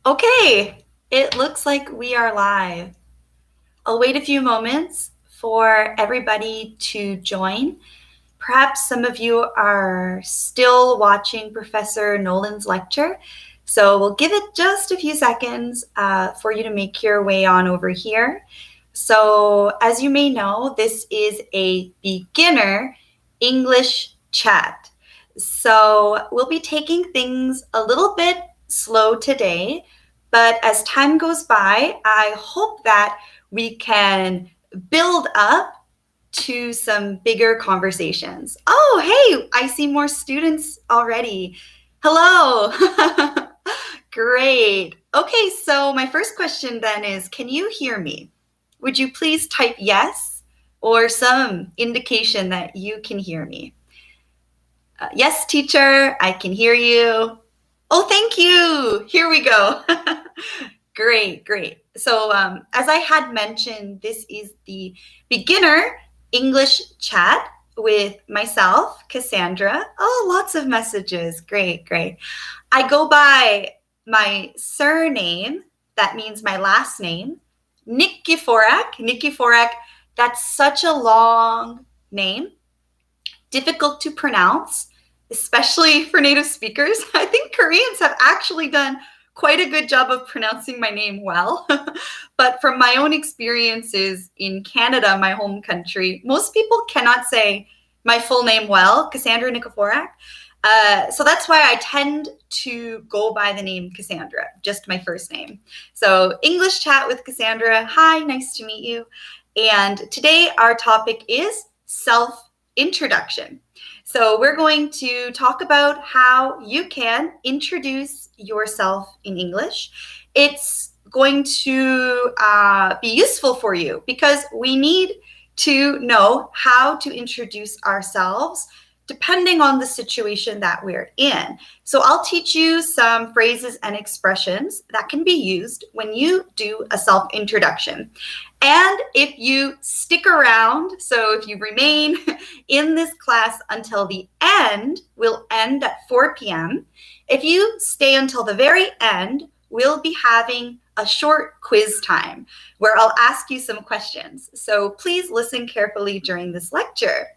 Okay, it looks like we are live. I'll wait a few moments for everybody to join. Perhaps some of you are still watching Professor Nolan's lecture, so we'll give it just a few seconds for you to make your way on over here. So as you may know, this is a beginner English chat. So we'll be taking things a little bit slow today, but as time goes by, I hope that we can build up to some bigger conversations. Oh, hey, I see more students already. Hello. Great. Okay, so my first question then is, can you hear me? Would you please type yes or some indication that you can hear me? Yes, teacher, I can hear you. Oh, thank you. Here we go. Great. So as I had mentioned, this is the beginner English chat with myself, Cassandra. Oh, lots of messages. Great. I go by my surname. That means my last name, Nikiforak. That's such a long name, difficult to pronounce, especially for native speakers. I think Koreans have actually done quite a good job of pronouncing my name well. But from my own experiences in Canada, my home country, most people cannot say my full name well, Cassandra Nikiforak. So that's why I tend to go by the name Cassandra, just my first name. So English chat with Cassandra. Hi, nice to meet you. And today our topic is self-introduction. So we're going to talk about how you can introduce yourself in English. It's going to be useful for you because we need to know how to introduce ourselves depending on the situation that we're in. So I'll teach you some phrases and expressions that can be used when you do a self-introduction. And if you stick around, so if you remain in this class until the end, we'll end at 4 p.m. If you stay until the very end, we'll be having a short quiz time where I'll ask you some questions. So please listen carefully during this lecture.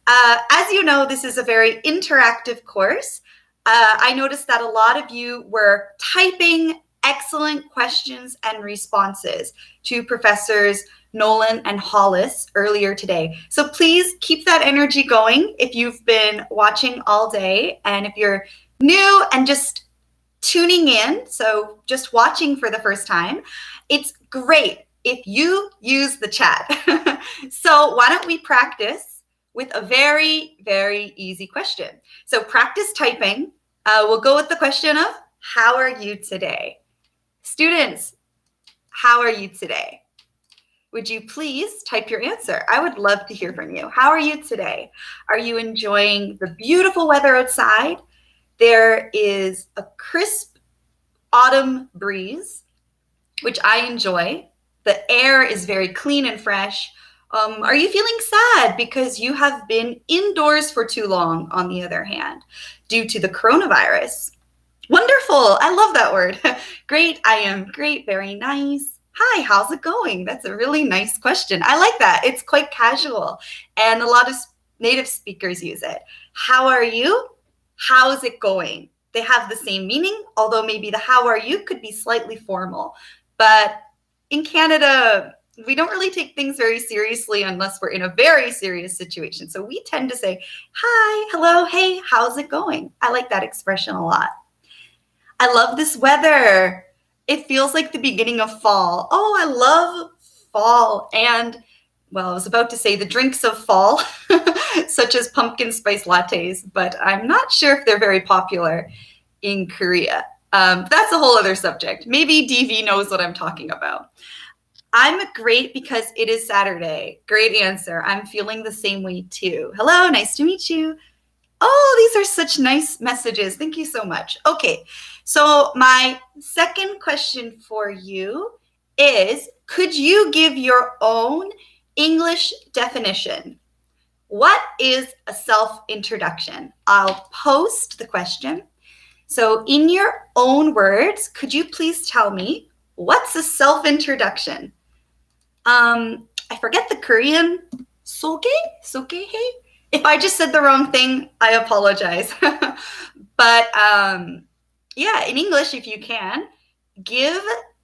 As you know, this is a very interactive course. I noticed that a lot of you were typing excellent questions and responses to Professors Nolan and Hollis earlier today. So please keep that energy going if you've been watching all day, and if you're new and just tuning in, so just watching for the first time, it's great if you use the chat. So why don't we practice with a very, very easy question. So practice typing. We'll go with the question of, how are you today? Students, how are you today? Would you please type your answer? I would love to hear from you. How are you today? Are you enjoying the beautiful weather outside? There is a crisp autumn breeze, which I enjoy. The air is very clean and fresh. Are you feeling sad because you have been indoors for too long, on the other hand, due to the coronavirus? Wonderful. I love that word. Great. I am great. Very nice. Hi, how's it going? That's a really nice question. I like that. It's quite casual, and a lot of native speakers use it. How are you? How's it going? They have the same meaning, although maybe the how are you could be slightly formal. But in Canada, we don't really take things very seriously unless we're in a very serious situation. So we tend to say, hi, hello, hey, how's it going? I like that expression a lot. I love this weather. It feels like the beginning of fall. Oh, I love fall. And, well, I was about to say the drinks of fall, such as pumpkin spice lattes, but I'm not sure if they're very popular in Korea. That's a whole other subject. Maybe DV knows what I'm talking about. I'm great because it is Saturday. Great answer. I'm feeling the same way too. Hello, nice to meet you. Oh, these are such nice messages. Thank you so much. Okay, so my second question for you is, could you give your own English definition? What is a self-introduction? I'll post the question So in your own words, could you please tell me what's a self-introduction? I forget the Korean. 소개? 소개해? If I just said the wrong thing, I apologize. But yeah, in English, if you can, give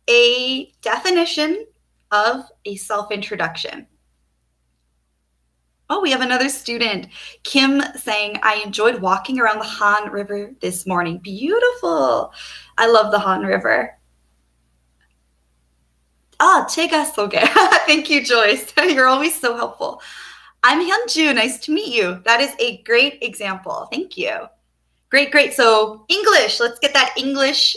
a definition of a self-introduction. Oh, we have another student, Kim, saying, I enjoyed walking around the Han River this morning. Beautiful. I love the Han River. 제가 소개. Thank you, Joyce. You're always so helpful. I'm Hyunju. Nice to meet you. That is a great example. Thank you. Great, great. So English, let's get that English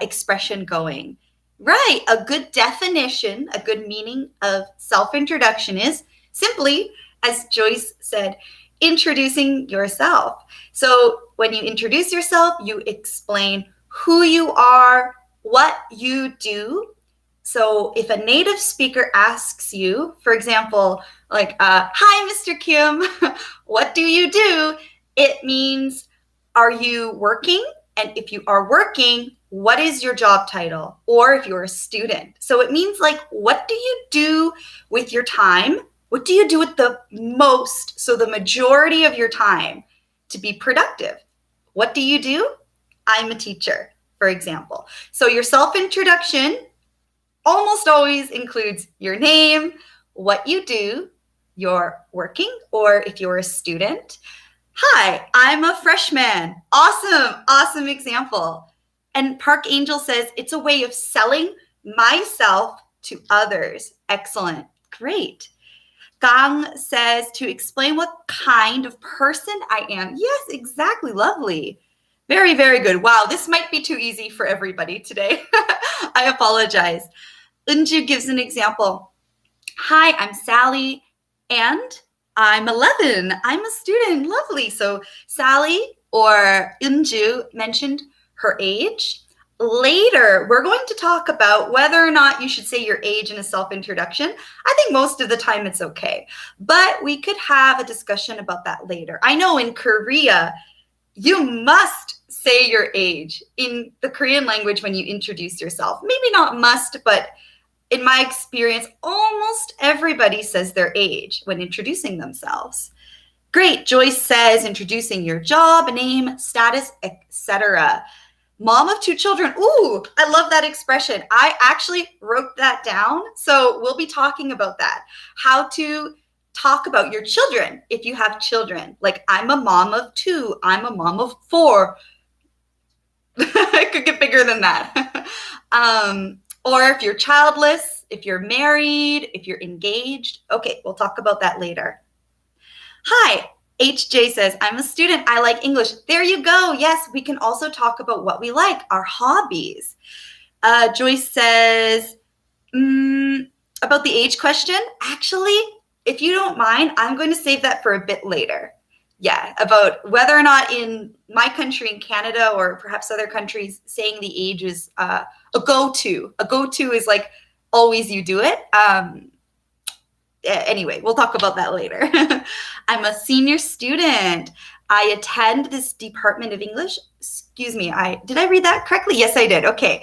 expression going. Right. A good definition, a good meaning of self-introduction is simply, as Joyce said, introducing yourself. So when you introduce yourself, you explain who you are, what you do. So if a native speaker asks you, for example, like, hi, Mr. Kim, what do you do? It means, are you working? And if you are working, what is your job title? Or if you're a student. So it means like, what do you do with your time? What do you do with the most? So the majority of your time to be productive. What do you do? I'm a teacher, for example. So your self-introduction almost always includes your name, what you do, you're working, or if you're a student. Hi, I'm a freshman. Awesome, awesome example. And Park Angel says, it's a way of selling myself to others. Excellent, great. Gang says, to explain what kind of person I am. Yes, exactly, lovely. Very, very good. Wow, this might be too easy for everybody today. I apologize. Unju gives an example. Hi, I'm Sally, and I'm 11. I'm a student. Lovely. So Sally or Unju mentioned her age. Later, we're going to talk about whether or not you should say your age in a self-introduction. I think most of the time it's okay, but we could have a discussion about that later. I know in Korea, you must say your age in the Korean language when you introduce yourself. Maybe not must, but in my experience, almost everybody says their age when introducing themselves. Great. Joyce says introducing your job, name, status, etc. Mom of 2 children. Ooh, I love that expression. I actually wrote that down. So we'll be talking about that. How to talk about your children if you have children. Like, I'm a mom of 2. I'm a mom of 4. It could get bigger than that. Or if you're childless, if you're married, if you're engaged. Okay, we'll talk about that later. Hi, HJ says, I'm a student. I like English. There you go. Yes, we can also talk about what we like, our hobbies. Joyce says, about the age question, actually, if you don't mind, I'm going to save that for a bit later. Yeah, about whether or not in my country, in Canada, or perhaps other countries, saying the age is a go-to. A go-to is like always you do it. Anyway, we'll talk about that later. I'm a senior student. I attend this Department of English. Excuse me, did I read that correctly? Yes, I did. Okay.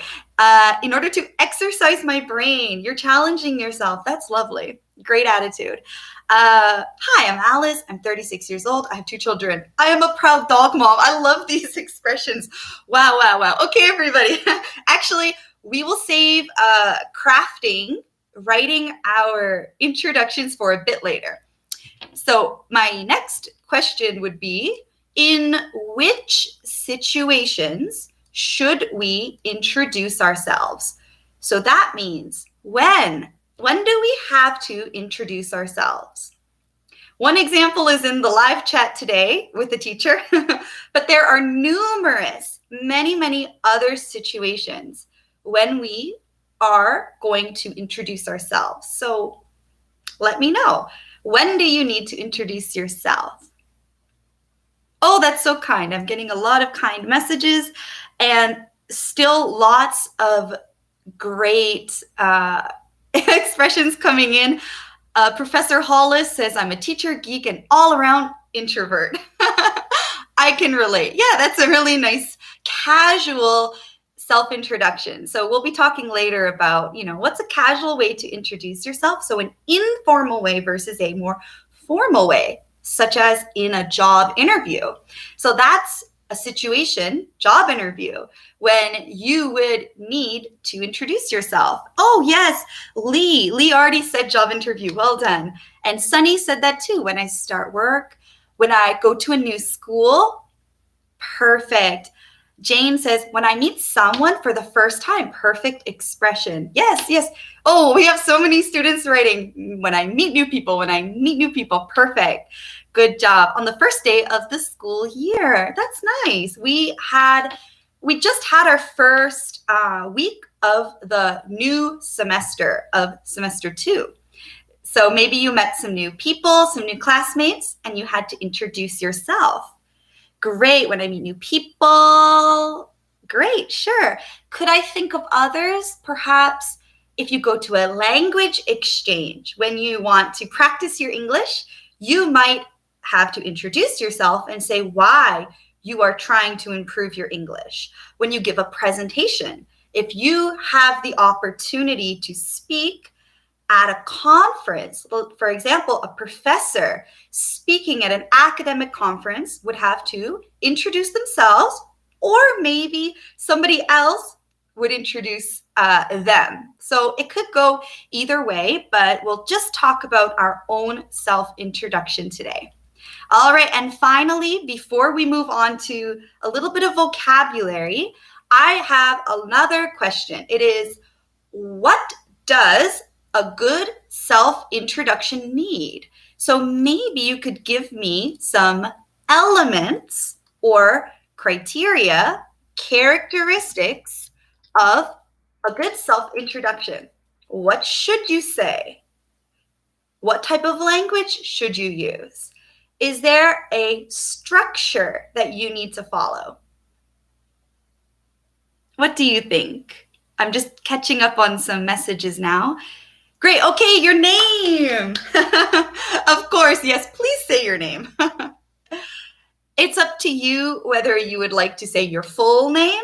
In order to exercise my brain, you're challenging yourself. That's lovely. Great attitude. Hi, I'm Alice. I'm 36 years old. I have 2 children. I am a proud dog mom. I love these expressions. Wow, wow, wow. Okay, everybody. Actually, we will save crafting, writing our introductions for a bit later. So my next question would be, in which situations should we introduce ourselves? So that means when do we have to introduce ourselves? One example is in the live chat today with the teacher, but there are many other situations when we are going to introduce ourselves. So let me know. When do you need to introduce yourself? Oh, that's so kind. I'm getting a lot of kind messages and still lots of great expressions coming in. Professor Hollis says, I'm a teacher, geek, and all-around introvert. I can relate. Yeah, that's a really nice casual self-introduction. So we'll be talking later about, what's a casual way to introduce yourself? So an informal way versus a more formal way, such as in a job interview. So that's a situation, job interview, when you would need to introduce yourself. Oh, yes, Lee already said job interview. Well done. And Sunny said that too. When I start work, when I go to a new school. Perfect. Jane says, when I meet someone for the first time. Perfect expression. Yes. Oh, we have so many students writing, when I meet new people. Perfect. Good job. On the first day of the school year. That's nice. We just had our first week of the new semester of semester 2. So maybe you met some new people, some new classmates, and you had to introduce yourself. Great. When I meet new people. Great. Sure. Could I think of others? Perhaps if you go to a language exchange, when you want to practice your English, you might have to introduce yourself and say why you are trying to improve your English. When you give a presentation, if you have the opportunity to speak at a conference, for example, a professor speaking at an academic conference would have to introduce themselves, or maybe somebody else would introduce them. So it could go either way, but we'll just talk about our own self-introduction today. All right, and finally, before we move on to a little bit of vocabulary, I have another question. It is, what does a good self-introduction need? So maybe you could give me some elements or criteria, characteristics of a good self-introduction. What should you say? What type of language should you use? Is there a structure that you need to follow? What do you think? I'm just catching up on some messages now. Great. Okay, your name. Of course, yes, please say your name. It's up to you whether you would like to say your full name.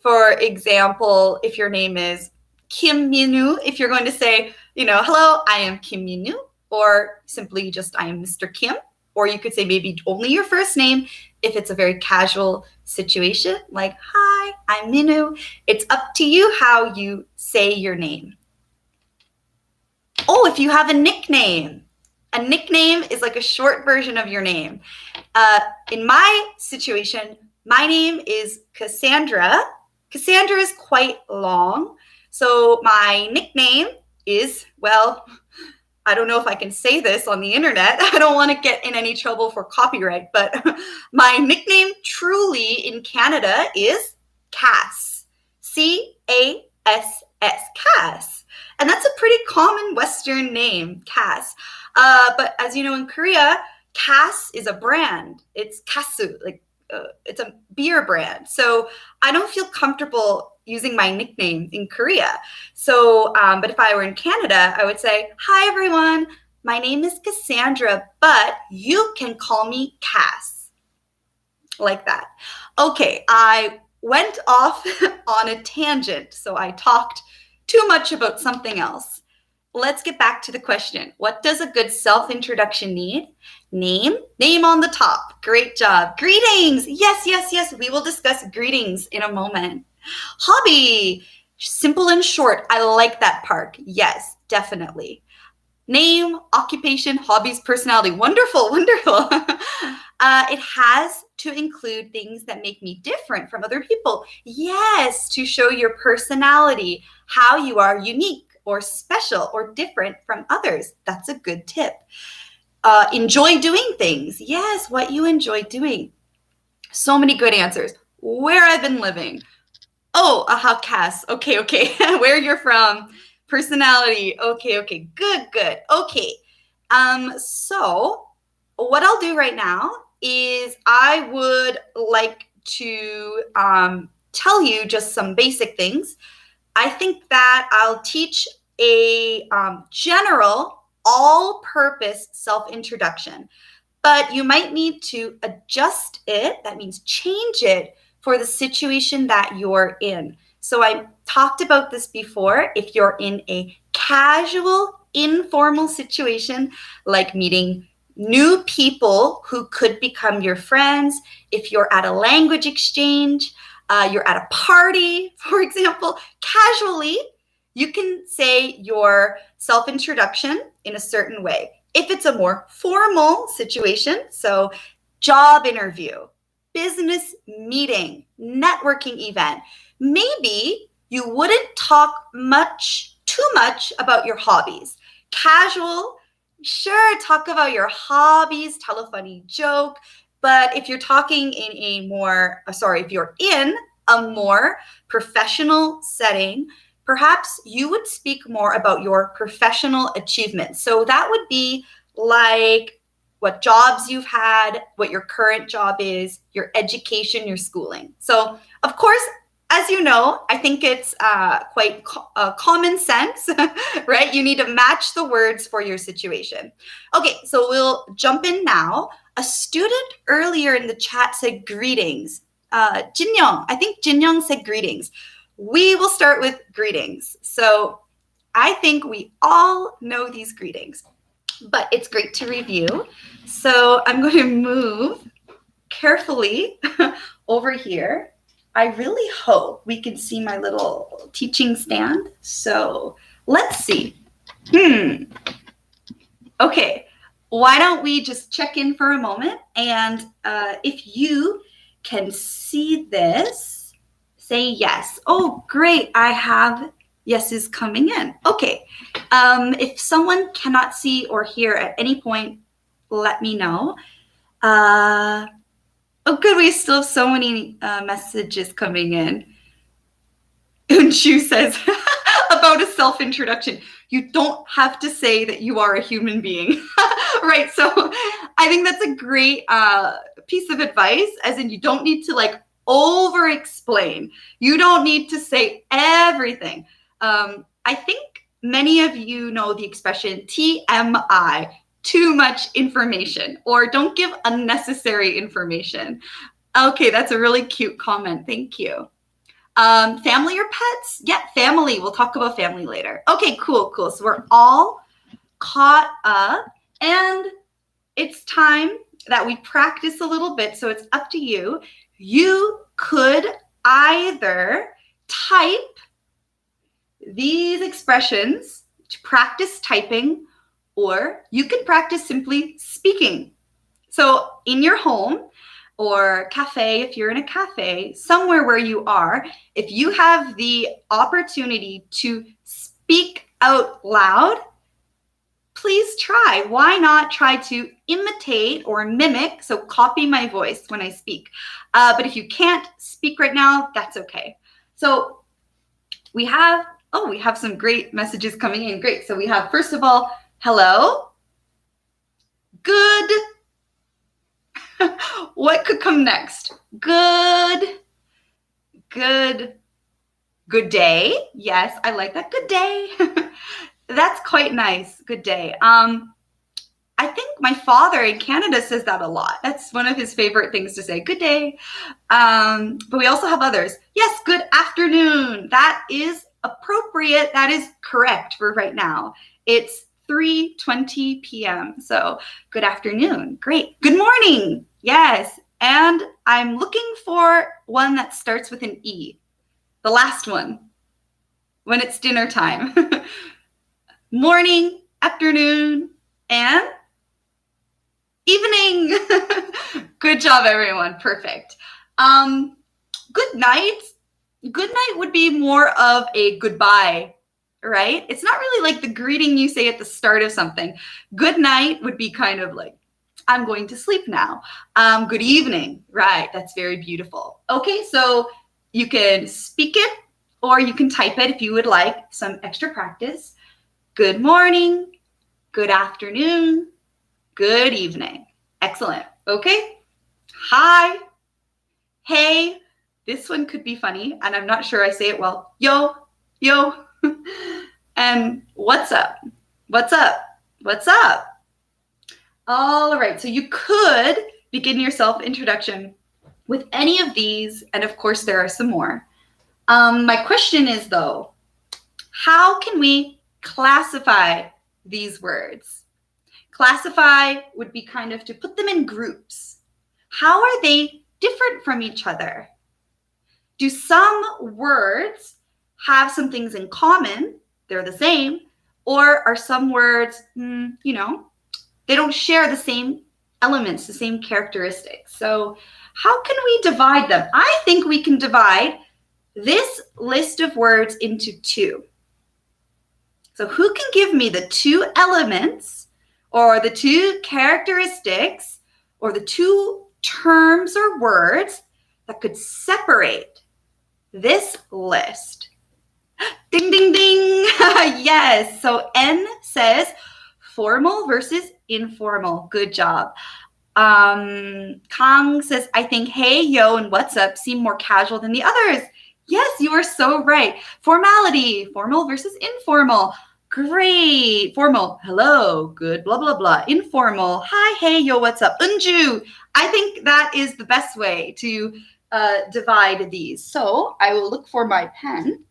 For example, if your name is Kim Min-woo, if you're going to say, hello, I am Kim Min-woo, or simply just I am Mr. Kim. Or you could say maybe only your first name if it's a very casual situation, like, hi, I'm Min-woo. It's up to you how you say your name. Oh, if you have a nickname is like a short version of your name. In my situation, my name is Cassandra. Cassandra is quite long. So my nickname is, well, I don't know if I can say this on the internet. I don't want to get in any trouble for copyright, but my nickname truly in Canada is Cass. C-A-S-S, Cass. And that's a pretty common Western name, Cass. But as you know, in Korea, Cass is a brand. It's Kassu, it's a beer brand. So I don't feel comfortable using my nickname in Korea. So, but if I were in Canada, I would say, hi, everyone. My name is Cassandra, but you can call me Cass. Like that. Okay, I went off on a tangent, so I talked too much about something else. Let's get back to the question. What does a good self-introduction need? Name on the top. Great job. Greetings. Yes. We will discuss greetings in a moment. Hobby. Simple and short. I like that part. Yes, definitely. Name, occupation, hobbies, personality. Wonderful. It has to include things that make me different from other people. Yes, to show your personality, how you are unique or special or different from others. That's a good tip. Enjoy doing things. Yes, what you enjoy doing. So many good answers. Where I've been living. Oh, aha, Cass. Okay. Where you're from. Personality. Okay. Good. Okay. So what I'll do right now is I would like to tell you just some basic things. I think that I'll teach a general all-purpose self-introduction, but you might need to adjust it. That means change it for the situation that you're in. So I talked about this before. If you're in a casual, informal situation, like meeting new people who could become your friends, if you're at a language exchange, you're at a party, for example, casually, you can say your self-introduction in a certain way. If it's a more formal situation, so job interview, business meeting, networking event, maybe you wouldn't talk too much about your hobbies. Casual, sure, talk about your hobbies, tell a funny joke. But if you're talking if you're in a more professional setting, perhaps you would speak more about your professional achievements. So that would be like what jobs you've had, what your current job is, your education, your schooling. So, of course, as you know, I think it's quite common sense, right? You need to match the words for your situation. Okay, so we'll jump in now. A student earlier in the chat said greetings. Jinyoung, I think Jinyoung said greetings. We will start with greetings. So I think we all know these greetings, but it's great to review. So I'm going to move carefully over here. I really hope we can see my little teaching stand. So let's see. Okay, why don't we just check in for a moment? And if you can see this, say yes. Oh, great. I have yeses coming in. Okay. If someone cannot see or hear at any point, let me know. Oh, good. We still have so many messages coming in. Unshu says about a self-introduction, you don't have to say that you are a human being, right? So I think that's a great piece of advice, as in you don't need to over-explain. You don't need to say everything. I think many of you know the expression TMI, too much information, or don't give unnecessary information. Okay, that's a really cute comment. Thank you. Family or pets? Yeah, family. We'll talk about family later. Okay, cool. So we're all caught up, and it's time that we practice a little bit, so it's up to you. You could either type these expressions to practice typing, or you can practice simply speaking. So in your home or cafe, if you're in a cafe, somewhere where you are, if you have the opportunity to speak out loud, please try. Why not try to imitate or mimic? So copy my voice when I speak. But if you can't speak right now, that's okay. So we have some great messages coming in. Great. So we have, first of all, hello. Good. What could come next? Good day. Yes, I like that. Good day. That's quite nice. Good day. I think my father in Canada says that a lot. That's one of his favorite things to say. Good day. But we also have others. Yes, good afternoon. That is appropriate. That is correct for right now. It's 3:20 p.m. So good afternoon. Great. Good morning. Yes. And I'm looking for one that starts with an E. The last one. When it's dinner time. Morning, afternoon, and evening. Good job, everyone. Perfect. Good night. Good night would be more of a goodbye, right? It's not really like the greeting you say at the start of something. Good night would be kind of like, I'm going to sleep now. Good evening, right? That's very beautiful. Okay, so you can speak it or you can type it if you would like some extra practice. Good morning, good afternoon, good evening. Excellent. Okay. Hi. Hey. This one could be funny, and I'm not sure I say it well. Yo. And what's up? What's up? What's up? All right. So you could begin your self-introduction with any of these, and of course there are some more. My question is though, how can we classify these words? Classify would be kind of to put them in groups. How are they different from each other? Do some words have some things in common? They're the same. Or are some words, they don't share the same elements, the same characteristics. So how can we divide them? I think we can divide this list of words into two. So who can give me the two elements or the two characteristics or the two terms or words that could separate this list? Ding, ding, ding. Yes. So N says formal versus informal. Good job. Kang says, I think hey, yo, and what's up seem more casual than the others. Yes, you are so right. Formality, formal versus informal. Great. Formal, hello, good, blah, blah, blah. Informal, hi, hey, yo, what's up? Unju. I think that is the best way to divide these. So I will look for my pen.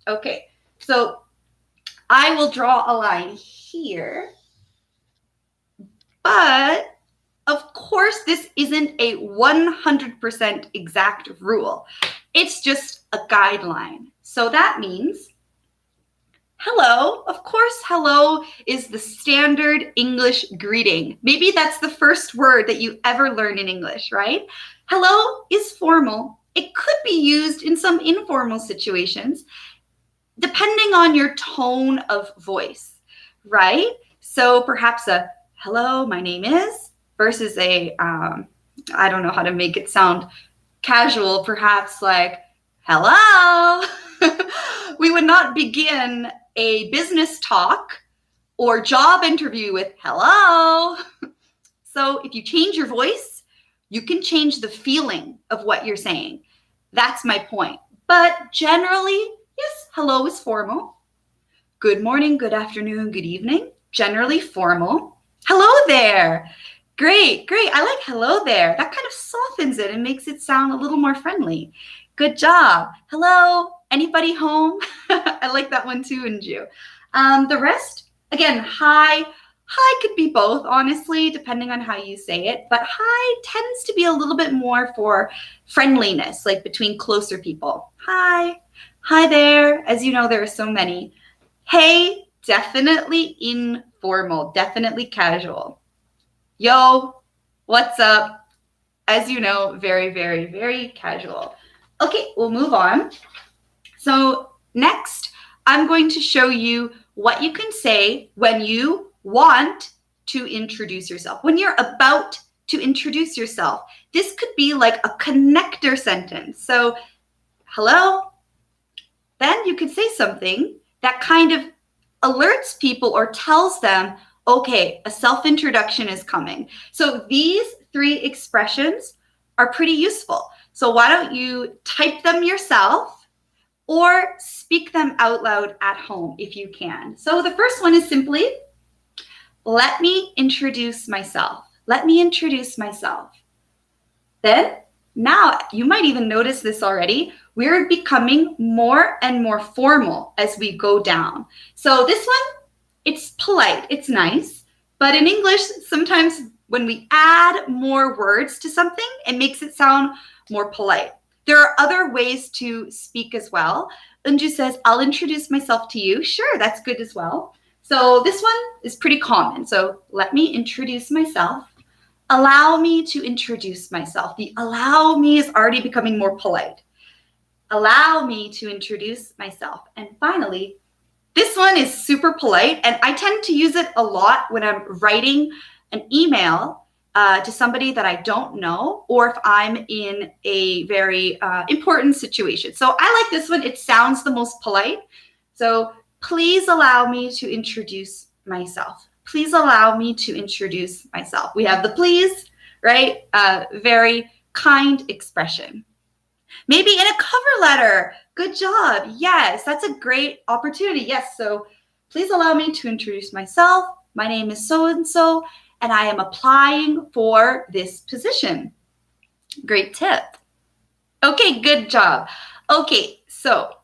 Okay, so I will draw a line here. But of course, this isn't a 100% exact rule. It's just a guideline. So that means hello. Of course, hello is the standard English greeting. Maybe that's the first word that you ever learn in English, right? Hello is formal. It could be used in some informal situations, depending on your tone of voice, right? So perhaps a hello, my name is, versus a, I don't know how to make it sound casual, perhaps like, hello. We would not begin a business talk or job interview with hello. So if you change your voice, you can change the feeling of what you're saying. That's my point. But generally, yes, hello is formal. Good morning, good afternoon, good evening. Generally formal. Hello there. Great, great. I like hello there. That kind of softens it and makes it sound a little more friendly. Good job. Hello, anybody home? I like that one too, Unju. The rest, again, hi. Hi could be both, honestly, depending on how you say it. But hi tends to be a little bit more for friendliness, like between closer people. Hi. Hi there. As you know, there are so many. Hey, definitely informal, definitely casual. Yo, what's up? As you know, very, very, very casual. Okay, we'll move on. So next, I'm going to show you what you can say when you want to introduce yourself, when you're about to introduce yourself. This could be like a connector sentence. So, hello. Then you could say something that kind of alerts people or tells them, okay, a self-introduction is coming. So these three expressions are pretty useful. So why don't you type them yourself or speak them out loud at home if you can. So the first one is simply, let me introduce myself. Let me introduce myself. Then, now you might even notice this already, we're becoming more and more formal as we go down. So this one, it's polite, it's nice, but in English, sometimes when we add more words to something, it makes it sound more polite. There are other ways to speak as well. Unju says, I'll introduce myself to you. Sure, that's good as well. So this one is pretty common. So let me introduce myself. Allow me to introduce myself. The allow me is already becoming more polite. Allow me to introduce myself. And finally, this one is super polite, and I tend to use it a lot when I'm writing an email to somebody that I don't know, or if I'm in a very important situation. So I like this one. It sounds the most polite. So please allow me to introduce myself. Please allow me to introduce myself. We have the please, right? Very kind expression. Maybe in a cover letter. Good job. Yes, that's a great opportunity. Yes, so please allow me to introduce myself. My name is so-and-so, and I am applying for this position. Great tip. Okay, good job. Okay, so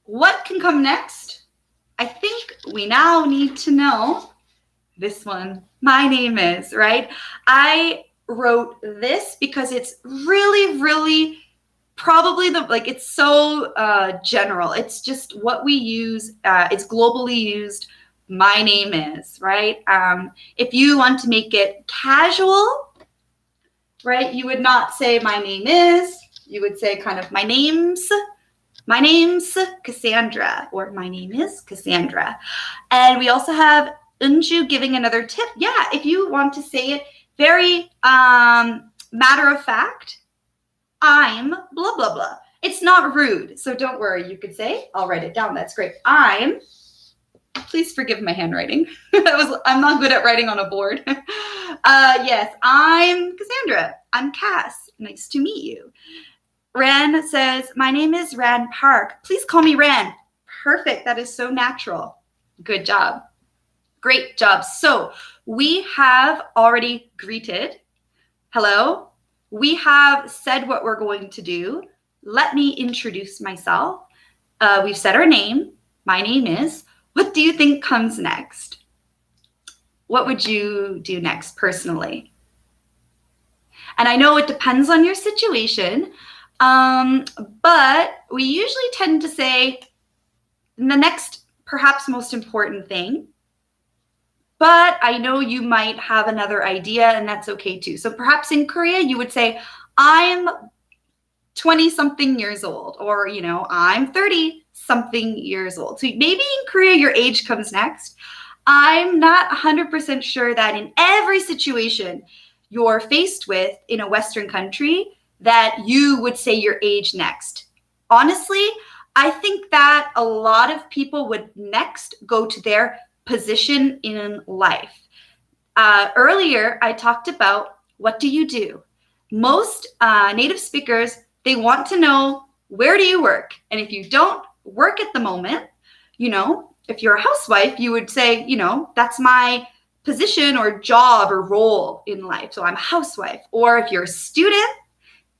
what can come next? I think we now need to know this one. My name is, right? I wrote this because it's really, really probably it's so general. It's just what we use. It's globally used. My name is, right? If you want to make it casual, right, you would not say my name is. You would say kind of my name's Cassandra, or my name is Cassandra. And we also have Unju giving another tip. Yeah, if you want to say it very matter of fact, I'm blah, blah, blah. It's not rude, so don't worry. You could say, I'll write it down. That's great. Please forgive my handwriting. I'm not good at writing on a board. Yes, I'm Cassandra. I'm Cass. Nice to meet you. Ran says, my name is Ran Park. Please call me Ran. Perfect. That is so natural. Good job. Great job. So we have already greeted. Hello. We have said what we're going to do. Let me introduce myself. We've said our name. My name is. What do you think comes next? What would you do next personally? And I know it depends on your situation, but we usually tend to say the next, perhaps most important thing. But I know you might have another idea, and that's okay too. So perhaps in Korea, you would say, I'm 20-something years old, or, I'm 30-something years old. So maybe in Korea, your age comes next. I'm not 100% sure that in every situation you're faced with in a Western country that you would say your age next. Honestly, I think that a lot of people would next go to their position in life. Earlier, I talked about what do you do? Most native speakers, they want to know, where do you work? And if you don't work at the moment, if you're a housewife, you would say, that's my position or job or role in life. So I'm a housewife. Or if you're a student,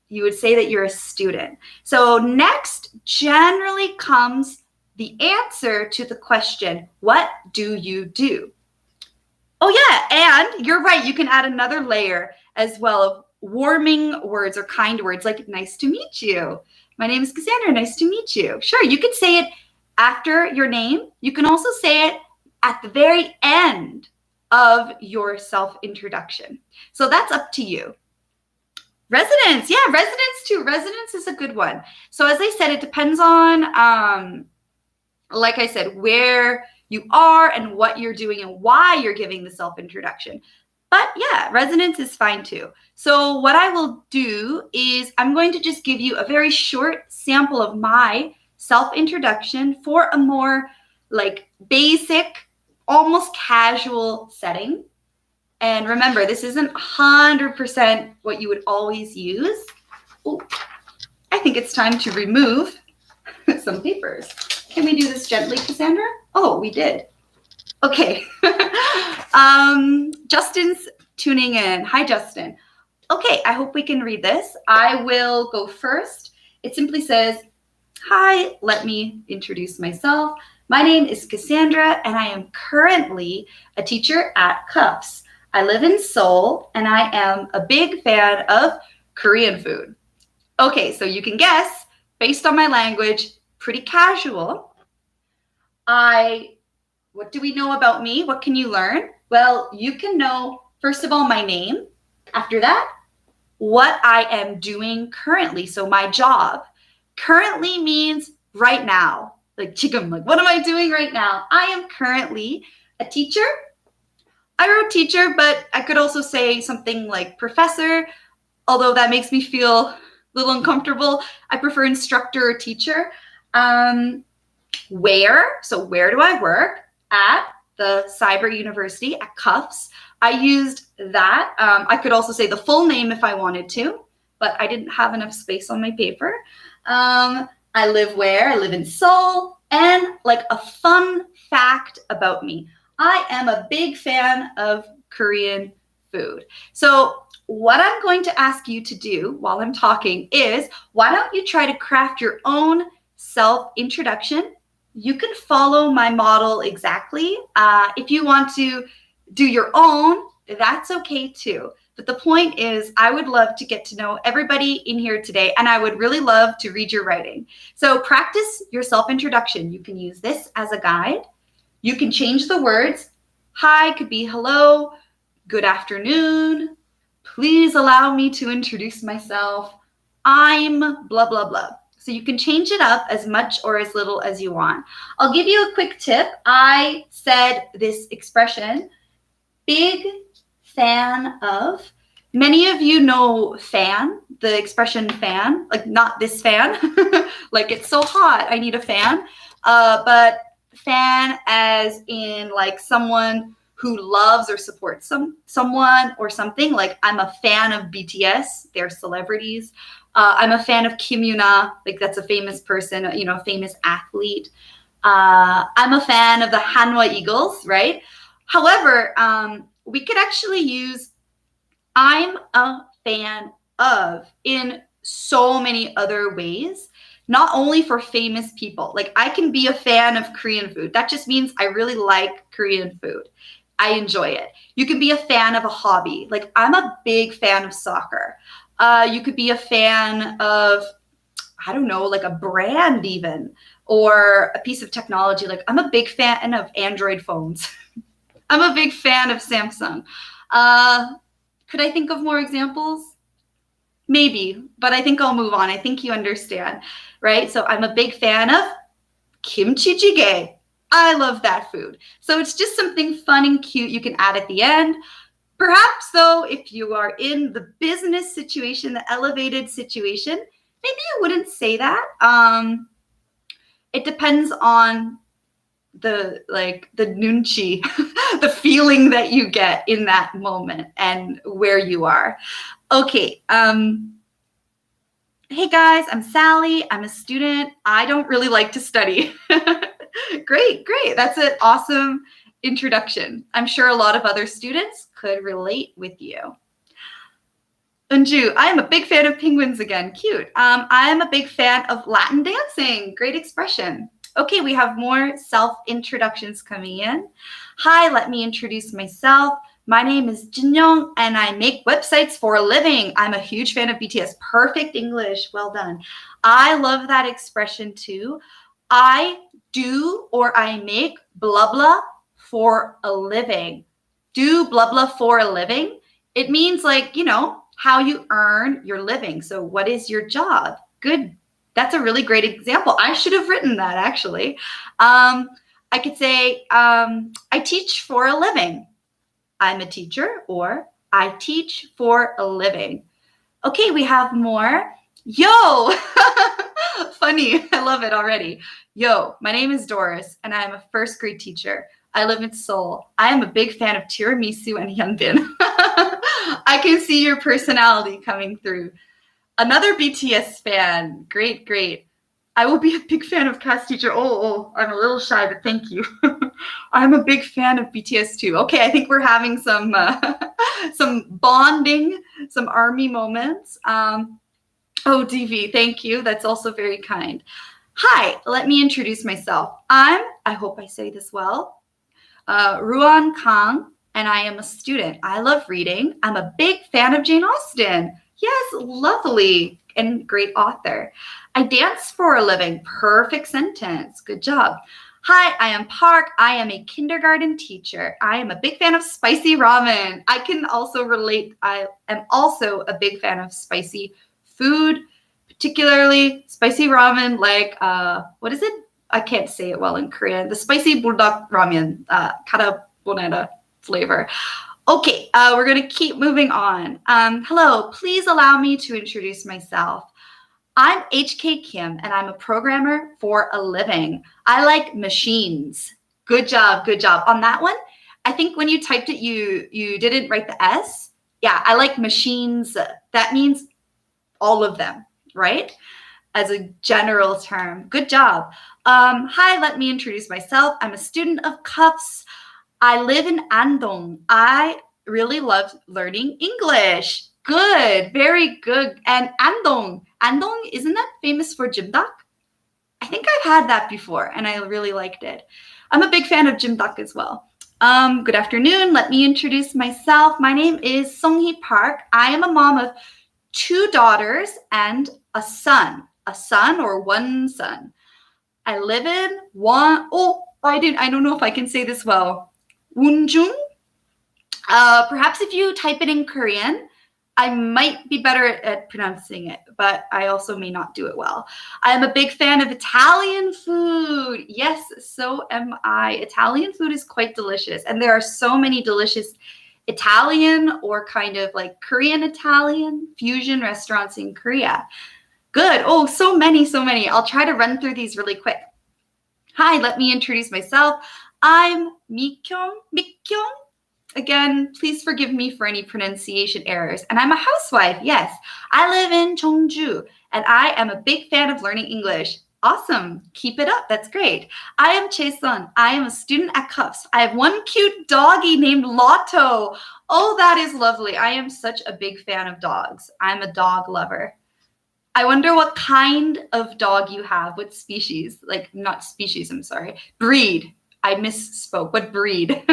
you would say that you're a student. So next generally comes the answer to the question, what do you do? Oh yeah, and you're right. You can add another layer as well of warming words or kind words like nice to meet you. My name is Cassandra. Nice to meet you. Sure, you could say it after your name. You can also say it at the very end of your self-introduction. So that's up to you. Residence. Yeah, residence too. Residence is a good one. So as I said, it depends on, like I said, where you are and what you're doing and why you're giving the self-introduction. But yeah, residence is fine too. So what I will do is I'm going to just give you a very short sample of my self-introduction for a more basic, almost casual setting. And remember, this isn't 100% what you would always use. Oh, I think it's time to remove some papers. Can we do this gently, Cassandra? Oh, we did. Okay. Justin's tuning in. Hi, Justin. Okay, I hope we can read this. I will go first. It simply says, hi, let me introduce myself. My name is Cassandra, and I am currently a teacher at Cuffs. I live in Seoul, and I am a big fan of Korean food. Okay, so you can guess, based on my language, pretty casual. What do we know about me? What can you learn? Well, you can know, first of all, my name. After that, what I am doing currently. So my job. Currently means right now. What am I doing right now? I am currently a teacher. I wrote teacher, but I could also say something like professor, although that makes me feel a little uncomfortable. I prefer instructor or teacher. Where? So where do I work? At the Cyber University at Cuffs. I used that. I could also say the full name if I wanted to, but I didn't have enough space on my paper. I live where? I live in Seoul. And a fun fact about me. I am a big fan of Korean food. So what I'm going to ask you to do while I'm talking is, why don't you try to craft your own self-introduction? You can follow my model exactly. If you want to do your own, that's okay too. But the point is, I would love to get to know everybody in here today, and I would really love to read your writing. So practice your self-introduction. You can use this as a guide. You can change the words. Hi could be hello, good afternoon, please allow me to introduce myself, I'm blah, blah, blah. So you can change it up as much or as little as you want. I'll give you a quick tip. I said this expression, big fan of. Many of you know fan, the expression fan, like not this fan, like it's so hot, I need a fan. But fan as in like someone who loves or supports someone or something. Like I'm a fan of BTS, they're celebrities. I'm a fan of Kim Yoona, like that's a famous person, you know, a famous athlete. I'm a fan of the Hanwha Eagles, right? However, we could actually use I'm a fan of in so many other ways, not only for famous people. Like I can be a fan of Korean food. That just means I really like Korean food. I enjoy it. You can be a fan of a hobby. Like I'm a big fan of soccer. You could be a fan of, I don't know, like a brand even, or a piece of technology. Like I'm a big fan of Android phones. I'm a big fan of Samsung. Could I think of more examples? Maybe, but I think I'll move on. I think you understand, right? So I'm a big fan of kimchi jjigae. I love that food. So it's just something fun and cute you can add at the end. Perhaps, though, if you are in the business situation, the elevated situation, maybe you wouldn't say that. It depends on the nunchi, the feeling that you get in that moment and where you are. Okay. Hey guys, I'm Sally. I'm a student. I don't really like to study. Great. That's an awesome introduction. I'm sure a lot of other students could relate with you. Unju, I am a big fan of penguins again. Cute. I am a big fan of Latin dancing. Great expression. Okay, we have more self-introductions coming in. Hi, let me introduce myself. My name is Jinyoung, and I make websites for a living. I'm a huge fan of BTS. Perfect English. Well done. I love that expression too. I do or I make blah, blah for a living. Do blah, blah for a living. It means like, you know, how you earn your living. So what is your job? Good. That's a really great example. I should have written that actually. I could say, I teach for a living. I'm a teacher, or I teach for a living. Okay, we have more. Yo, funny. I love it already. Yo, my name is Doris, and I'm a first grade teacher. I live in Seoul. I am a big fan of tiramisu and hyunbin. I can see your personality coming through. Another BTS fan. Great. I will be a big fan of Cass teacher. Oh, I'm a little shy, but thank you. I'm a big fan of BTS too. Okay, I think we're having some bonding, some army moments. Oh, DV, thank you. That's also very kind. Hi, let me introduce myself. I hope I say this well, Ruan Kang, and I am a student. I love reading. I'm a big fan of Jane Austen. Yes, lovely and great author. I dance for a living. Perfect sentence. Good job. Hi, I am Park. I am a kindergarten teacher. I am a big fan of spicy ramen. I can also relate. I am also a big fan of spicy food, particularly spicy ramen like, what is it? I can't say it well in Korean. The spicy bulldog ramen, carbonara flavor. Okay, we're going to keep moving on. Hello, please allow me to introduce myself. I'm HK Kim, and I'm a programmer for a living. I like machines. Good job. On that one, I think when you typed it, you didn't write the S. Yeah, I like machines. That means all of them, right? As a general term. Good job. Hi, let me introduce myself. I'm a student of Cuffs. I live in Andong. I really love learning English. Good, very good. And Andong. Andong, isn't that famous for jimdak? I think I've had that before and I really liked it. I'm a big fan of jimdak as well. Good afternoon. Let me introduce myself. My name is Songhee Park. I am a mom of 2 daughters and a son or one son. I live in I don't know if I can say this well. Wonjung. Perhaps if you type it in Korean, I might be better at pronouncing it, but I also may not do it well. I am a big fan of Italian food. Yes, so am I. Italian food is quite delicious, and there are so many delicious Italian or kind of like Korean Italian fusion restaurants in Korea. Good. Oh, so many. I'll try to run through these really quick. Hi, let me introduce myself. I'm Mikyung. Again, please forgive me for any pronunciation errors. And I'm a housewife. Yes, I live in Cheongju, and I am a big fan of learning English. Awesome. Keep it up. That's great. I am Chae-sun. I am a student at Cuffs. I have one cute doggy named Lotto. Oh, that is lovely. I am such a big fan of dogs. I'm a dog lover. I wonder what kind of dog you have. What species? Like, not species, I'm sorry. Breed. I misspoke. What breed?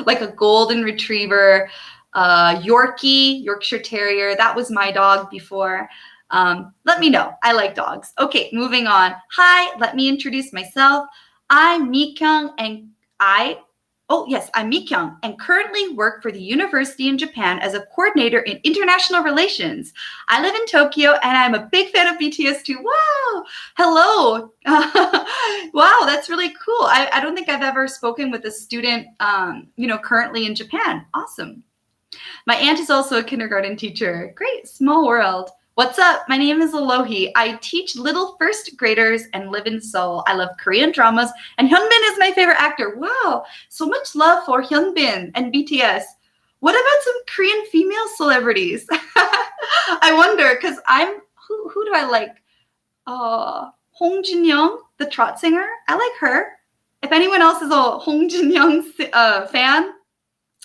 Like a golden retriever, Yorkie, Yorkshire Terrier. That was my dog before. Let me know. I like dogs. Okay, moving on. Hi, let me introduce myself. I'm Mikyung and I'm Mikyung and currently work for the university in Japan as a coordinator in international relations. I live in Tokyo and I'm a big fan of BTS too. Wow. Hello. Wow, that's really cool. I don't think I've ever spoken with a student, currently in Japan. Awesome. My aunt is also a kindergarten teacher. Great. Small world. What's up? My name is Alohi. I teach little first graders and live in Seoul. I love Korean dramas, and Hyunbin is my favorite actor. Wow, so much love for Hyunbin and BTS. What about some Korean female celebrities? I wonder, because who do I like? Hong Jin-young, the trot singer. I like her. If anyone else is a Hong Jin-young fan,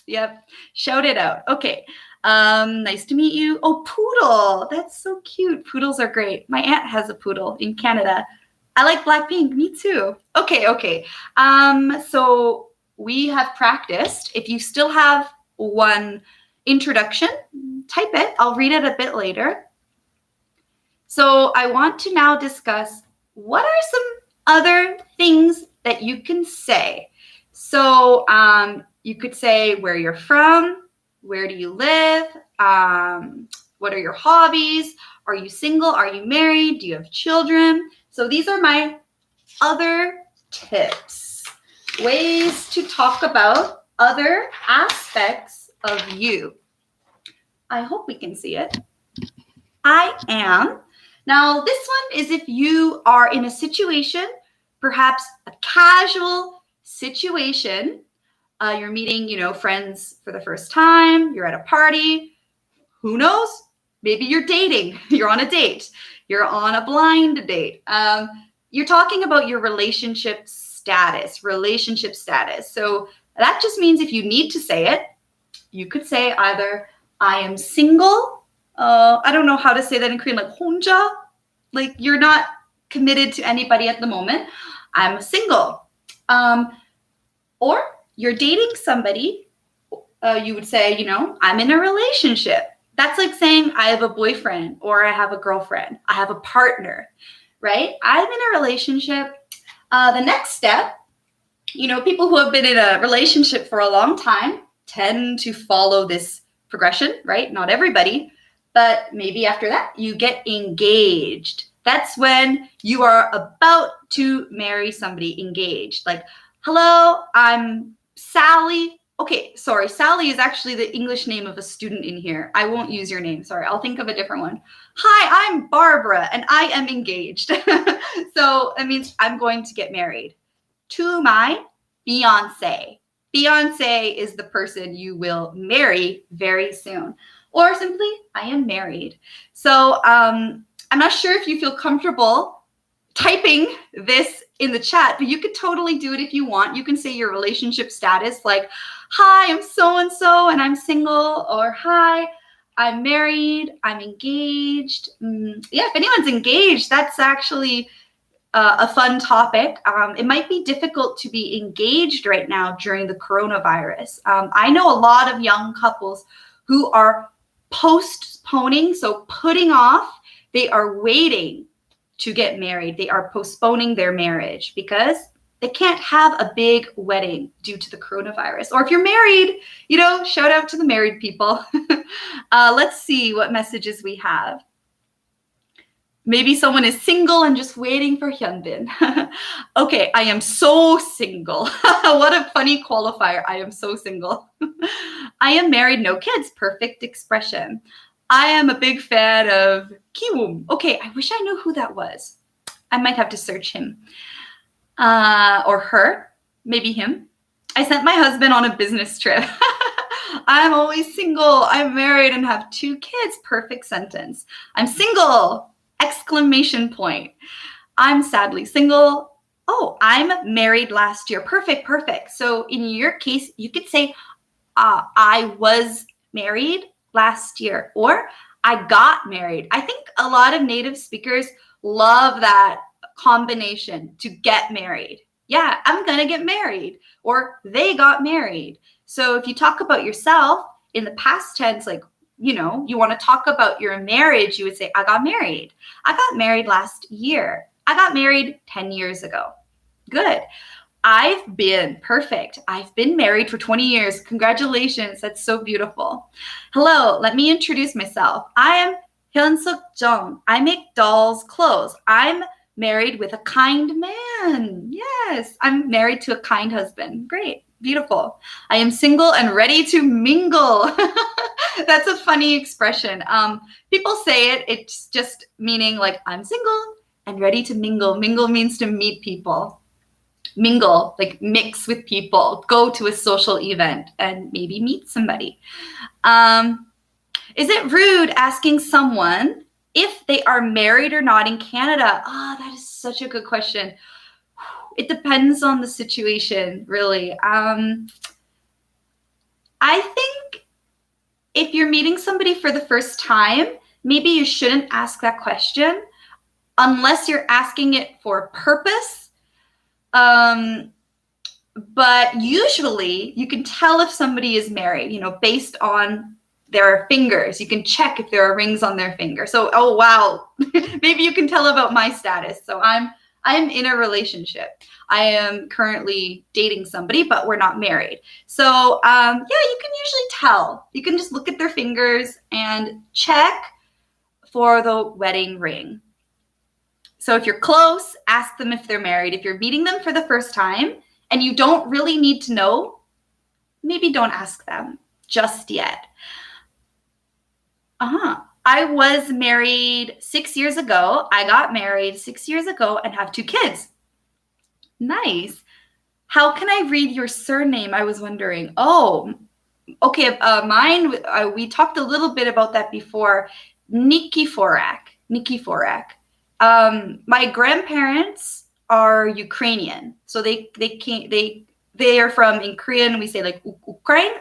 yep, shout it out. Okay. Nice to meet you. Oh, poodle. That's so cute. Poodles are great. My aunt has a poodle in Canada. I like Blackpink. Me too. Okay. So we have practiced. If you still have one introduction, type it. I'll read it a bit later. So I want to now discuss what are some other things that you can say. So you could say where you're from. Where do you live? What are your hobbies? Are you single? Are you married? Do you have children? So these are my other tips, ways to talk about other aspects of you. I hope we can see it. I am. Now, this one is if you are in a situation, perhaps a casual situation. You're meeting, friends for the first time. You're at a party. Who knows? Maybe you're dating. You're on a date. You're on a blind date. You're talking about your relationship status. So that just means if you need to say it, you could say either I am single. I don't know how to say that in Korean, like 혼자. Like you're not committed to anybody at the moment. I'm single. Or you're dating somebody, you would say, I'm in a relationship. That's like saying I have a boyfriend or I have a girlfriend. I have a partner, right? I'm in a relationship. The next step, people who have been in a relationship for a long time tend to follow this progression, right? Not everybody, but maybe after that, you get engaged. That's when you are about to marry somebody, engaged. Like, hello, I'm Sally. Okay, sorry. Sally is actually the English name of a student in here. I won't use your name. Sorry. I'll think of a different one. Hi, I'm Barbara, and I am engaged. So that means I'm going to get married to my fiancé. Fiancé is the person you will marry very soon. Or simply, I am married. So I'm not sure if you feel comfortable typing this in the chat, but you could totally do it if you want. You can say your relationship status, like, hi, I'm so-and-so and I'm single, or hi, I'm married, I'm engaged. Yeah, if anyone's engaged, that's actually a fun topic. It might be difficult to be engaged right now during the coronavirus. I know a lot of young couples who are postponing, so putting off, they are waiting to get married. They are postponing their marriage because they can't have a big wedding due to the coronavirus. Or if you're married, shout out to the married people. Let's see what messages we have. Maybe someone is single and just waiting for Hyunbin. Okay, I am so single. What a funny qualifier. I am so single. I am married, no kids. Perfect expression. I am a big fan of Kiwoom. Okay, I wish I knew who that was. I might have to search him. Or her, maybe him. I sent my husband on a business trip. I'm always single. I'm married and have 2 kids. Perfect sentence. I'm single! Exclamation point. I'm sadly single. Oh, I'm married last year. Perfect, perfect. So in your case, you could say, I was married last year, or I got married. I think a lot of native speakers love that combination, to get married. Yeah, I'm gonna get married, or they got married. So if you talk about yourself in the past tense, like, you want to talk about your marriage, you would say, I got married. I got married last year. I got married 10 years ago. Good. I've been married for 20 years. Congratulations. That's so beautiful. Hello, let me introduce myself. I am Hyunsuk Jung. I make dolls' clothes. I'm married with a kind man. Yes, I'm married to a kind husband. Great. Beautiful. I am single and ready to mingle. That's a funny expression. People say it. It's just meaning like, I'm single and ready to mingle. Mingle means to meet people. Mingle, like mix with people. Go to a social event and maybe meet somebody. Is it rude asking someone if they are married or not in Canada? That is such a good question. It depends on the situation, really. I think if you're meeting somebody for the first time, maybe you shouldn't ask that question unless you're asking it for a purpose. But usually you can tell if somebody is married, based on their fingers. You can check if there are rings on their finger. So, oh, wow. Maybe you can tell about my status. So I'm in a relationship. I am currently dating somebody, but we're not married. So yeah, you can usually tell. You can just look at their fingers and check for the wedding ring. So if you're close, ask them if they're married. If you're meeting them for the first time and you don't really need to know, maybe don't ask them just yet. I was married 6 years ago. I got married 6 years ago and have 2 kids. Nice. How can I read your surname? I was wondering. Oh, okay. Mine, we talked a little bit about that before. Nikiforak. My grandparents are Ukrainian. So they are from, in Korean, we say like Ukraine.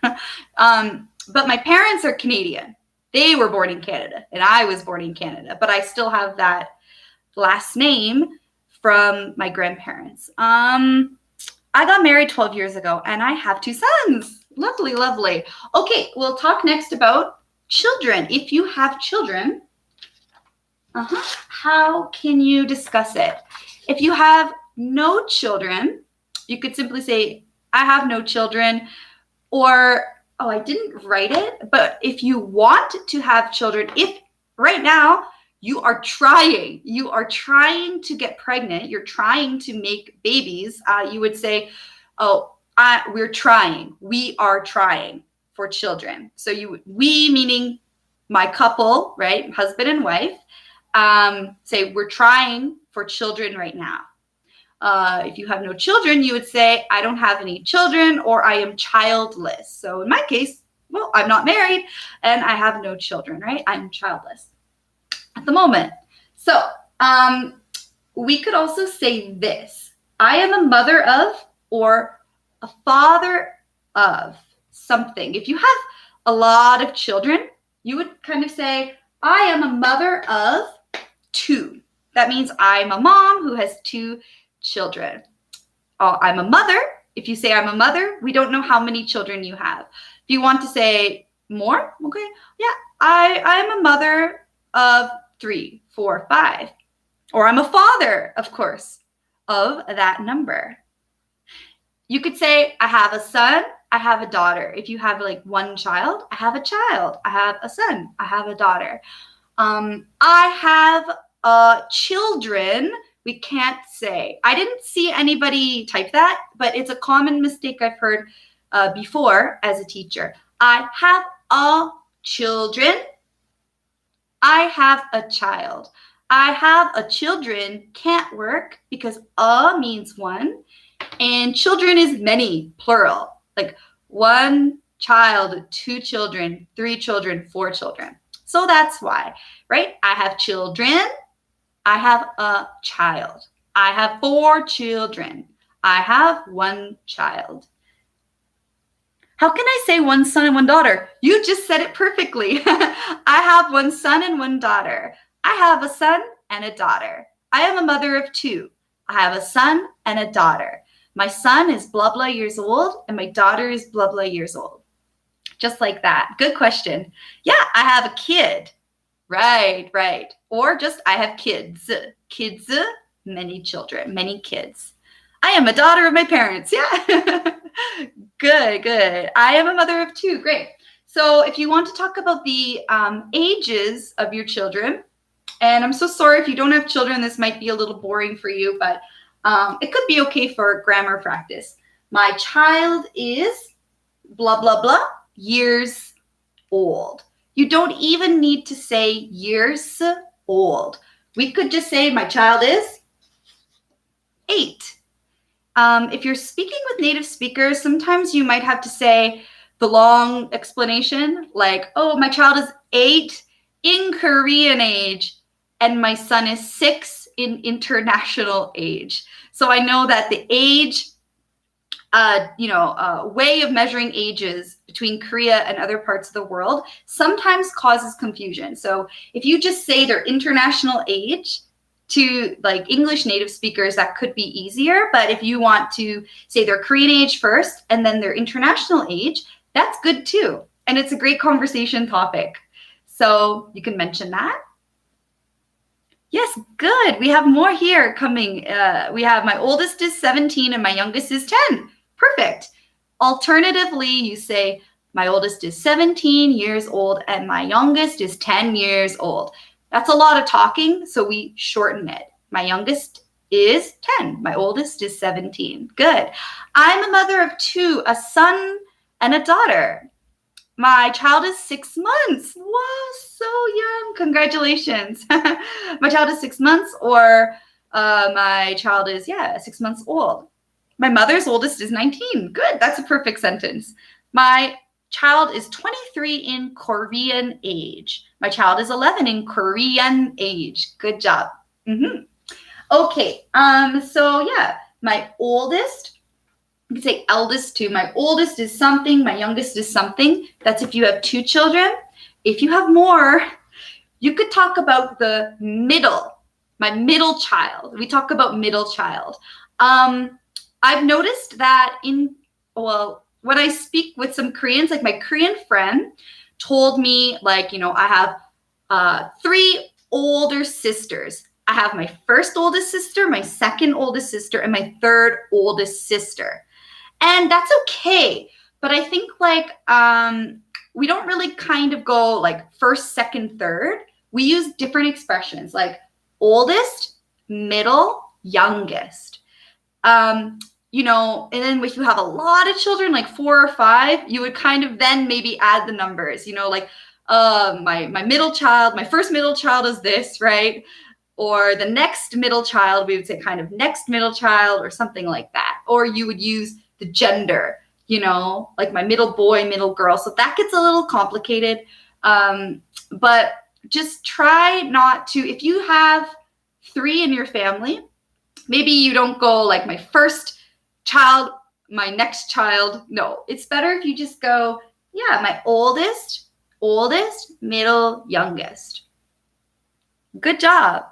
But my parents are Canadian. They were born in Canada and I was born in Canada, but I still have that last name from my grandparents. I got married 12 years ago and I have 2 sons. Lovely, lovely. Okay, we'll talk next about children. If you have children, how can you discuss it? If you have no children, you could simply say, I have no children, or, oh, I didn't write it, but if you want to have children, if right now you are trying to get pregnant, you're trying to make babies, you would say, we are trying for children. So we meaning my couple, right? Husband and wife, say we're trying for children right now. If you have no children, you would say, I don't have any children, or I am childless. So in my case, well, I'm not married and I have no children, right? I'm childless at the moment. So we could also say this. I am a mother of or a father of something. If you have a lot of children, you would kind of say, I am a mother of 2. That means I'm a mom who has 2 children. I'm a mother. If you say I'm a mother, we don't know how many children you have. If you want to say more, okay, yeah, I'm a mother of 3, 4, 5. Or I'm a father, of course, of that number. You could say, I have a son, I have a daughter. If you have like one child, I have a child, I have a son, I have a daughter. I have children. We can't say. I didn't see anybody type that, but it's a common mistake I've heard before as a teacher. I have a children. I have a child. I have a children can't work because a means one and children is many, plural. Like 1 child, 2 children, 3 children, 4 children. So that's why, right? I have children. I have a child. I have 4 children. I have 1 child. How can I say 1 son and 1 daughter? You just said it perfectly. I have 1 son and 1 daughter. I have a son and a daughter. I am a mother of 2. I have a son and a daughter. My son is blah, blah years old, and my daughter is blah, blah years old. Just like that. Good question. Yeah, I have a kid. Right. Or just I have kids. Kids, many children, many kids. I am a daughter of my parents. Yeah. Good. I am a mother of 2. Great. So if you want to talk about the ages of your children, and I'm so sorry if you don't have children, this might be a little boring for you, but it could be okay for grammar practice. My child is blah, blah, blah years old. You don't even need to say years old. We could just say my child is 8. If you're speaking with native speakers, sometimes you might have to say the long explanation, like, oh, my child is 8 in Korean age, and my son is 6 in international age. So I know that the age, way of measuring ages between Korea and other parts of the world sometimes causes confusion. So if you just say their international age to like English native speakers, that could be easier. But if you want to say their Korean age first and then their international age, that's good too. And it's a great conversation topic. So you can mention that. Yes, good. We have more here coming. We have my oldest is 17 and my youngest is 10. Perfect. Alternatively, you say my oldest is 17 years old and my youngest is 10 years old. That's a lot of talking, so we shorten it. My youngest is 10. My oldest is 17. Good. I'm a mother of 2, a son and a daughter. My child is 6 months. Whoa, so young. Congratulations. My child is 6 months, or my child is, 6 months old. My mother's oldest is 19. Good. That's a perfect sentence. My child is 23 in Korean age. My child is 11 in Korean age. Good job. Okay. My oldest, you can say eldest too. My oldest is something. My youngest is something. That's if you have 2 children. If you have more, you could talk about the middle. My middle child. We talk about middle child. I've noticed that when I speak with some Koreans, like my Korean friend told me, I have 3 older sisters. I have my first oldest sister, my second oldest sister, and my third oldest sister. And that's okay. But I think we don't really kind of go like first, second, third. We use different expressions like oldest, middle, youngest. And then if you have a lot of children, like 4 or 5, you would kind of then maybe add the numbers, my middle child, my first middle child is this, right? Or the next middle child, we would say kind of next middle child or something like that. Or you would use the gender, like my middle boy, middle girl. So that gets a little complicated. But just try not to, if you have 3 in your family, maybe you don't go like my first child, my next child. No, it's better if you just go, yeah, my oldest, middle, youngest. Good job.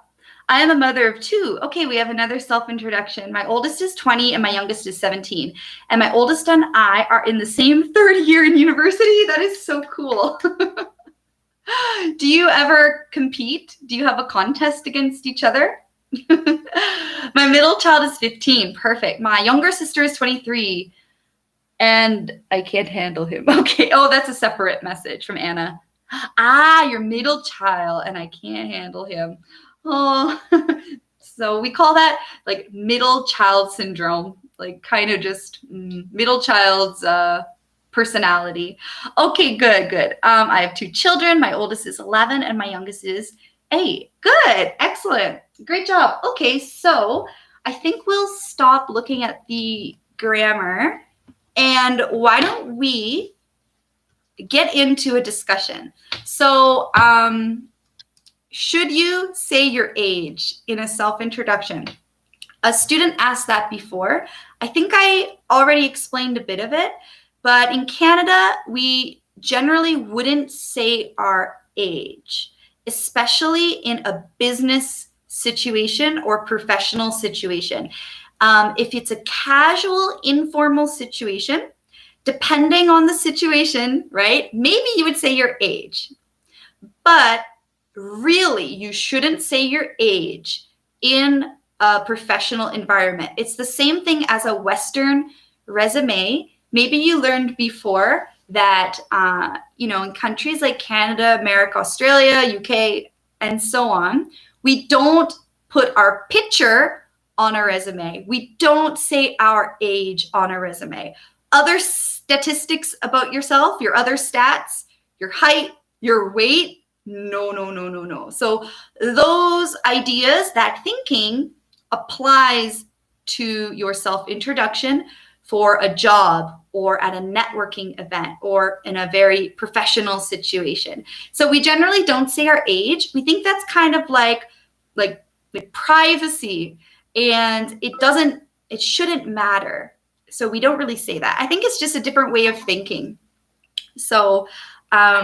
I am a mother of 2. Okay, we have another self-introduction. My oldest is 20 and my youngest is 17. And my oldest and I are in the same third year in university. That is so cool. Do you ever compete? Do you have a contest against each other? My middle child is 15. Perfect. My younger sister is 23. And I can't handle him. Okay. Oh, that's a separate message from Anna. Ah, your middle child, and I can't handle him. Oh, so we call that like middle child syndrome, like kind of just middle child's personality. Okay, good. I have 2 children. My oldest is 11 and my youngest is 8. Good, excellent, great job. Okay, so I think we'll stop looking at the grammar, and why don't we get into a discussion? So, should you say your age in a self-introduction? A student asked that before. I think I already explained a bit of it, but in Canada, we generally wouldn't say our age, especially in a business situation or professional situation. If it's a casual, informal situation, depending on the situation, right? Maybe you would say your age, but really, you shouldn't say your age in a professional environment. It's the same thing as a Western resume. Maybe you learned before that, in countries like Canada, America, Australia, UK, and so on, we don't put our picture on a resume. We don't say our age on a resume. Other statistics about yourself, your other stats, your height, your weight, no. So those ideas, that thinking applies to your self-introduction for a job or at a networking event or in a very professional situation. So we generally don't say our age. We think that's kind of like privacy, and it shouldn't matter. So we don't really say that. I think it's just a different way of thinking. So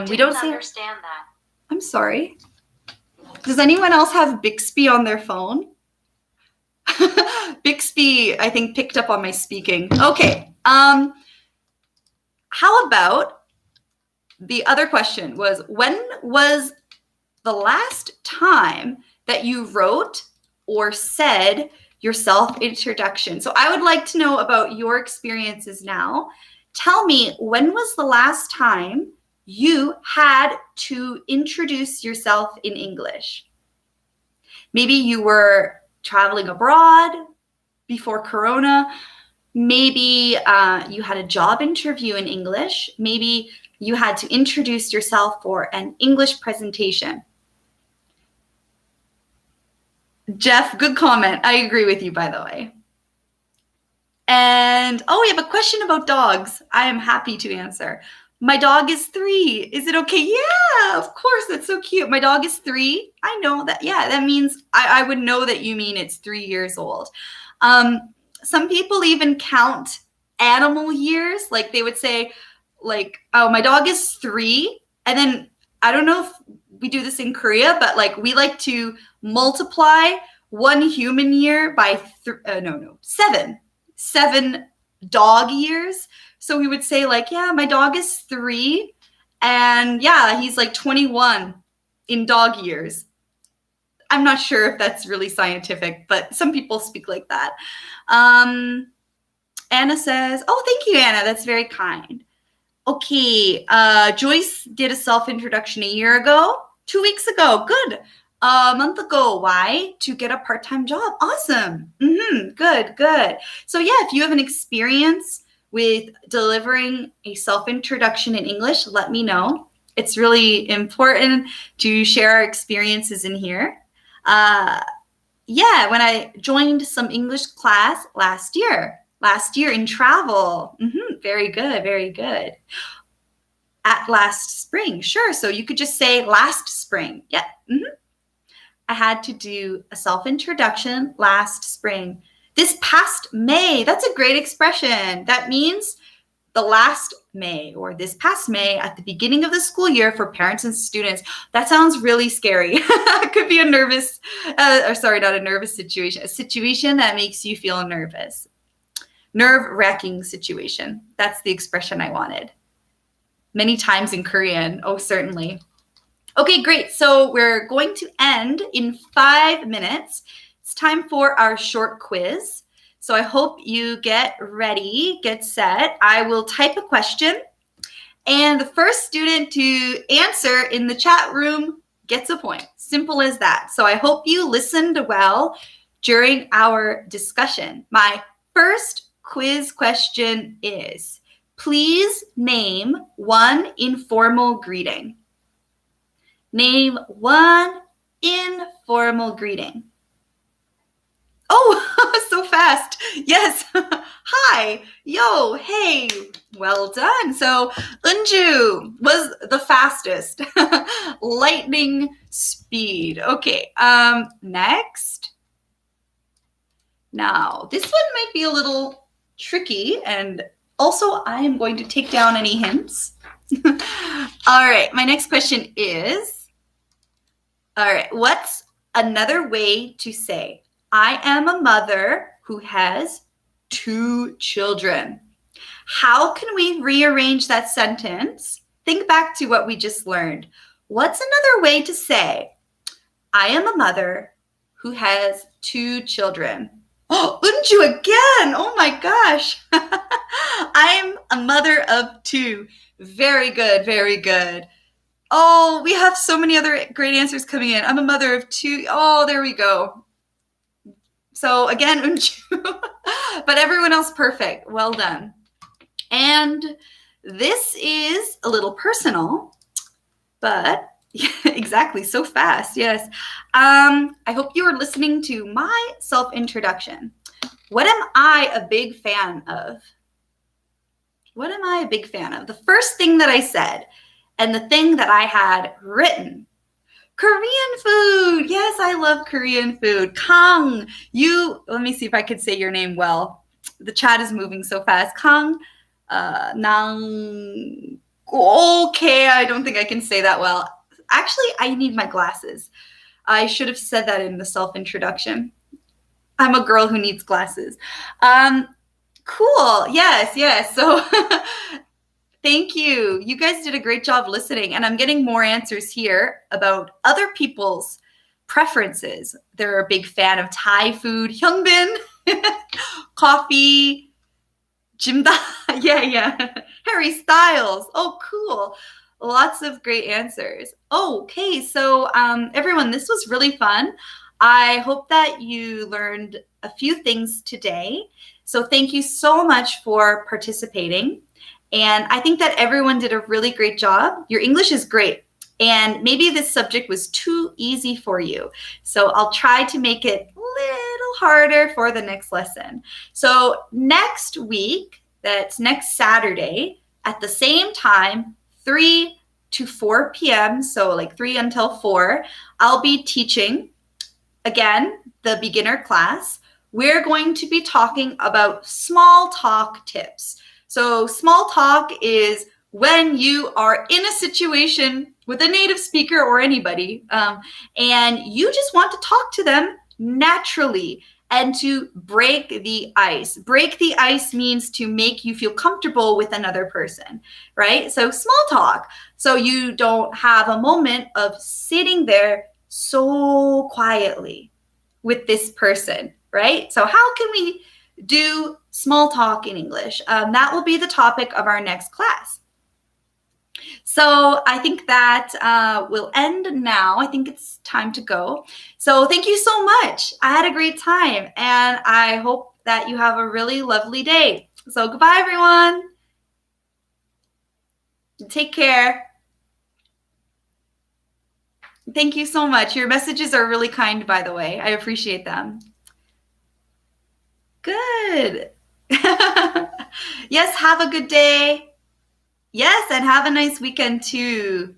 we don't understand that. I'm sorry. Does anyone else have Bixby on their phone? Bixby, I think, picked up on my speaking. Okay. How about the other question was, when was the last time that you wrote or said your self-introduction? So I would like to know about your experiences now. Tell me, when was the last time you had to introduce yourself in English? Maybe you were traveling abroad before Corona. Maybe you had a job interview in English. Maybe you had to introduce yourself for an English presentation. Jeff, good comment. I agree with you, by the way. And, we have a question about dogs. I am happy to answer. My dog is 3. Is it okay? Yeah, of course. That's so cute. My dog is 3. I know that. Yeah, that means I would know that you mean it's 3 years old. Some people even count animal years. Like they would say, my dog is 3. And then I don't know if we do this in Korea, but we like to multiply 1 human year by 7 dog years. So we would say my dog is 3 and he's 21 in dog years. I'm not sure if that's really scientific, but some people speak like that. Anna says, thank you, Anna. That's very kind. Okay. Joyce did a self-introduction a year ago, 2 weeks ago. Good. A month ago. Why? To get a part-time job. Awesome. Good. So if you have an experience with delivering a self-introduction in English, let me know. It's really important to share our experiences in here. When I joined some English class last year in travel. Very good. At last spring. Sure. So you could just say last spring. Yeah. I had to do a self-introduction last spring. This past May, that's a great expression. That means the last May or this past May at the beginning of the school year for parents and students. That sounds really scary. It could be a nervous, not a nervous situation, a situation that makes you feel nervous. Nerve-wracking situation. That's the expression I wanted. Many times in Korean. Oh, certainly. Okay, great. So we're going to end in 5 minutes. It's time for our short quiz. So I hope you get ready, get set. I will type a question, and the first student to answer in the chat room gets a point. Simple as that. So I hope you listened well during our discussion. My first quiz question is, please name one informal greeting. Name one informal greeting. Oh, so fast. Yes. Hi. Yo. Hey. Well done. So Unju was the fastest. Lightning speed. Okay. Next. Now, this one might be a little tricky, and also I am going to take down any hints. All right. My next question is, all right, what's another way to say, I am a mother who has 2 children? How can we rearrange that sentence? Think back to what we just learned. What's another way to say, I am a mother who has 2 children? Oh, Unju again. Oh my gosh. I'm a mother of 2. Very good, very good. Oh, we have so many other great answers coming in. I'm a mother of 2. Oh, there we go. So again, Unju, but everyone else perfect. Well done. And this is a little personal, but exactly, so fast, yes. I hope you are listening to my self-introduction. What am I a big fan of? What am I a big fan of? The first thing that I said and the thing that I had written, Korean food. Yes, I love Korean food. Kang, let me see if I could say your name well. The chat is moving so fast. Kang, Nang, okay, I don't think I can say that well. Actually, I need my glasses. I should have said that in the self-introduction. I'm a girl who needs glasses. Cool, yes. So thank you. You guys did a great job listening, and I'm getting more answers here about other people's preferences. They're a big fan of Thai food. Hyungbin, coffee, Jimda, yeah. Harry Styles. Oh, cool. Lots of great answers. Okay, so everyone, this was really fun. I hope that you learned a few things today. So thank you so much for participating. And I think that everyone did a really great job. Your English is great. And maybe this subject was too easy for you. So I'll try to make it a little harder for the next lesson. So next week, that's next Saturday, at the same time, 3 to 4 p.m., so like 3 until 4, I'll be teaching, again, the beginner class. We're going to be talking about small talk tips. So small talk is when you are in a situation with a native speaker or anybody, and you just want to talk to them naturally and to break the ice. Break the ice means to make you feel comfortable with another person, right? So small talk. So you don't have a moment of sitting there so quietly with this person, right? So how can we do small talk in English? That will be the topic of our next class. So I think that will end now. I think it's time to go. So thank you so much. I had a great time, and I hope that you have a really lovely day. So goodbye, everyone. Take care. Thank you so much. Your messages are really kind, by the way. I appreciate them. Good. Yes, have a good day. Yes, and have a nice weekend too.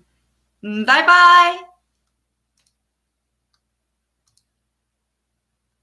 Bye-bye.